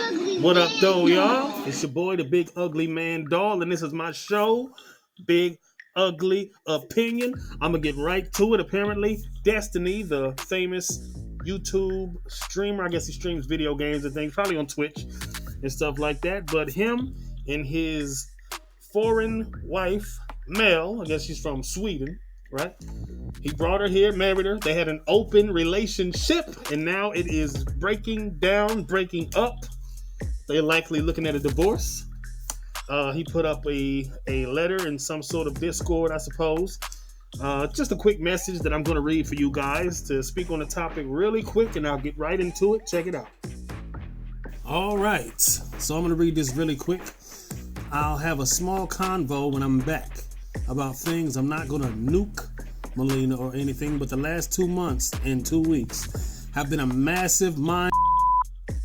What up, though, y'all? It's your boy, the Big Ugly Man Doll, and this is my show, Big Ugly Opinion. I'm gonna get right to it. Apparently, Destiny, the famous YouTube streamer, I guess he streams video games and things, probably on Twitch and stuff like that. But him and his foreign wife, Mel, I guess she's from Sweden, right? He brought her here, married her. They had an open relationship, and now it is breaking down, breaking up. They're likely looking at a divorce. He put up a letter in some sort of Discord, I suppose. Just a quick message that I'm going to read for you guys to speak on the topic really quick, and I'll get right into it. Check it out. All right. So I'm going to read this really quick. I'll have a small convo when I'm back about things. I'm not going to nuke Melina or anything, but the last 2 months and 2 weeks have been a massive mind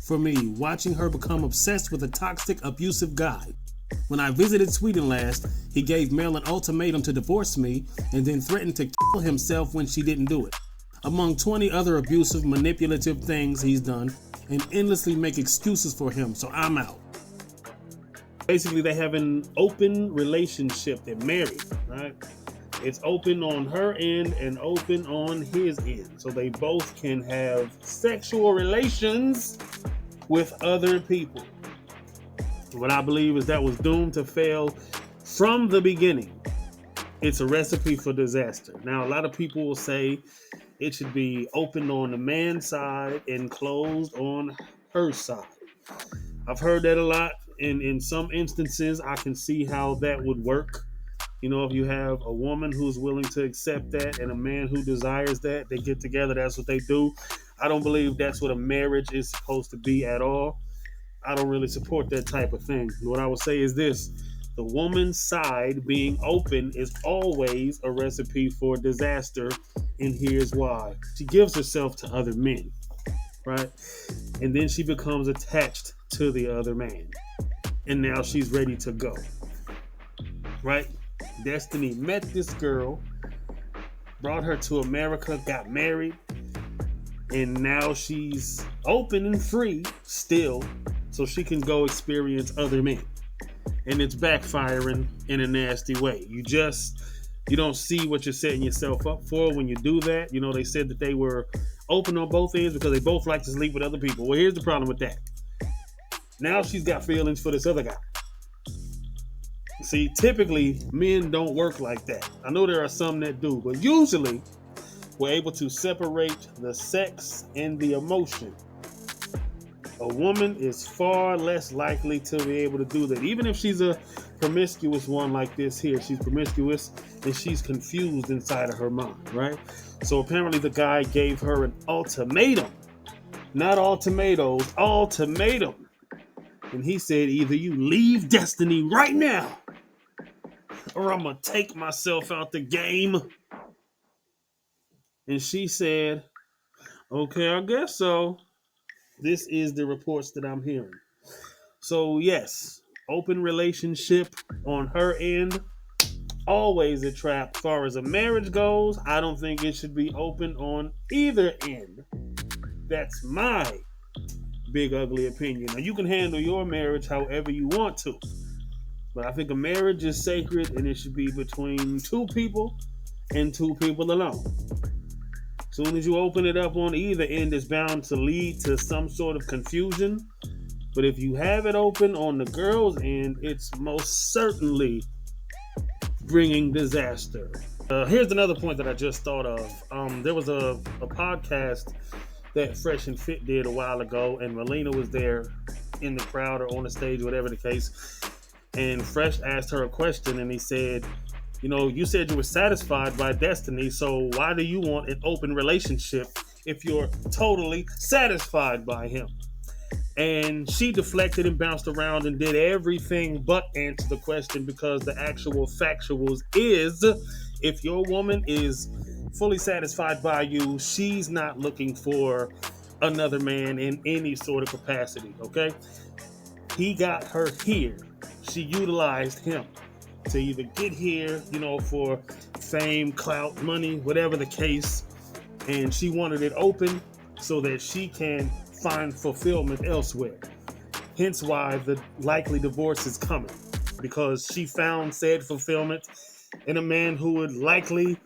for me, watching her become obsessed with a toxic, abusive guy. When I visited Sweden last, he gave Mel an ultimatum to divorce me and then threatened to kill himself when she didn't do it. Among 20 other abusive, manipulative things he's done, and endlessly make excuses for him, so I'm out. Basically, they have an open relationship. They're married, right? It's open on her end and open on his end. So they both can have sexual relations with other people. What I believe is that was doomed to fail from the beginning. It's a recipe for disaster. Now, a lot of people will say it should be open on the man's side and closed on her side. I've heard that a lot. In some instances, I can see how that would work. You know, if you have a woman who's willing to accept that and a man who desires that, they get together, that's what they do. I don't believe that's what a marriage is supposed to be at all. I don't really support that type of thing. What I would say is this: the woman's side being open is always a recipe for disaster, and here's why. She gives herself to other men, right? And then she becomes attached to the other man. And now she's ready to go, right? Destiny met this girl, brought her to America, got married, and now she's open and free still, so she can go experience other men. And it's backfiring in a nasty way. You don't see what you're setting yourself up for when you do that. You know, they said that they were open on both ends because they both like to sleep with other people. Well, here's the problem with that. Now she's got feelings for this other guy. See, typically, men don't work like that. I know there are some that do, but usually we're able to separate the sex and the emotion. A woman is far less likely to be able to do that. Even if she's a promiscuous one like this here, she's promiscuous and she's confused inside of her mind, right? So apparently the guy gave her an ultimatum. Not ultimatums, ultimatum. And he said, either you leave Destiny right now, or I'm going to take myself out the game. And she said, okay, I guess so. This is the reports that I'm hearing. So yes, open relationship on her end, always a trap. As far as a marriage goes, I don't think it should be open on either end. That's my big ugly opinion. Now, you can handle your marriage however you want to, but I think a marriage is sacred and it should be between two people and two people alone. As soon as you open it up on either end, it's bound to lead to some sort of confusion. But if you have it open on the girl's end, it's most certainly bringing disaster. Here's another point that I just thought of. There was a podcast that Fresh and Fit did a while ago, and Melina was there in the crowd or on the stage, whatever the case. And Fresh asked her a question, and he said, you know, you said you were satisfied by Destiny, so why do you want an open relationship if you're totally satisfied by him? And she deflected and bounced around and did everything but answer the question, because the actual factuals is, if your woman is fully satisfied by you, she's not looking for another man in any sort of capacity, okay? He got her here. She utilized him to either get here, you know, for fame, clout, money, whatever the case. And she wanted it open so that she can find fulfillment elsewhere. Hence why the likely divorce is coming. Because she found said fulfillment in a man who would likely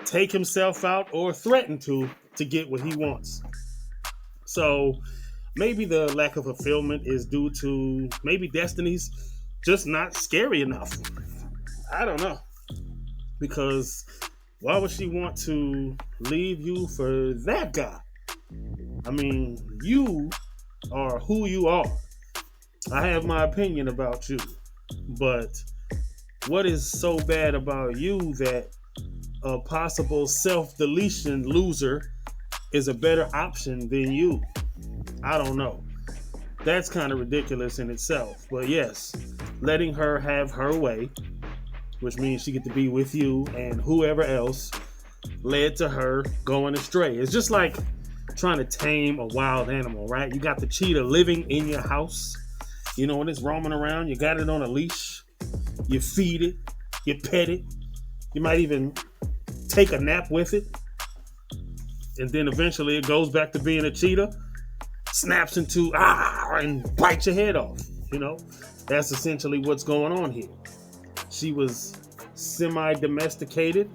take himself out or threaten to get what he wants. So maybe the lack of fulfillment is due to maybe Destiny's just not scary enough. I don't know. Because why would she want to leave you for that guy? I mean, you are who you are. I have my opinion about you. But what is so bad about you that a possible self deletion loser is a better option than you? I don't know. That's kind of ridiculous in itself. But yes, letting her have her way, which means she get to be with you and whoever else, led to her going astray. It's just like trying to tame a wild animal, right? You got the cheetah living in your house, you know, when it's roaming around, you got it on a leash, you feed it, you pet it, you might even take a nap with it, and then eventually it goes back to being a cheetah, snaps into and bites your head off. You know, that's essentially what's going on here. She was semi-domesticated,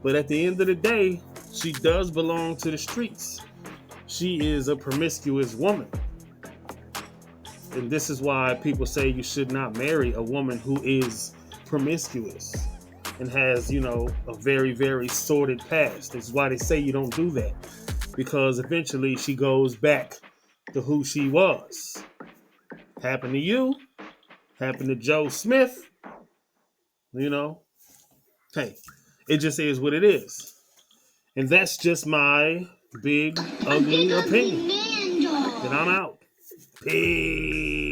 but at the end of the day, she does belong to the streets. She is a promiscuous woman. And this is why people say you should not marry a woman who is promiscuous and has, you know, a very, very sordid past. This is why they say you don't do that. Because eventually she goes back to who she was. Happened to you. Happened to Joe Smith. You know, hey, it just is what it is. And that's just my big, ugly opinion. And I'm out. Peace.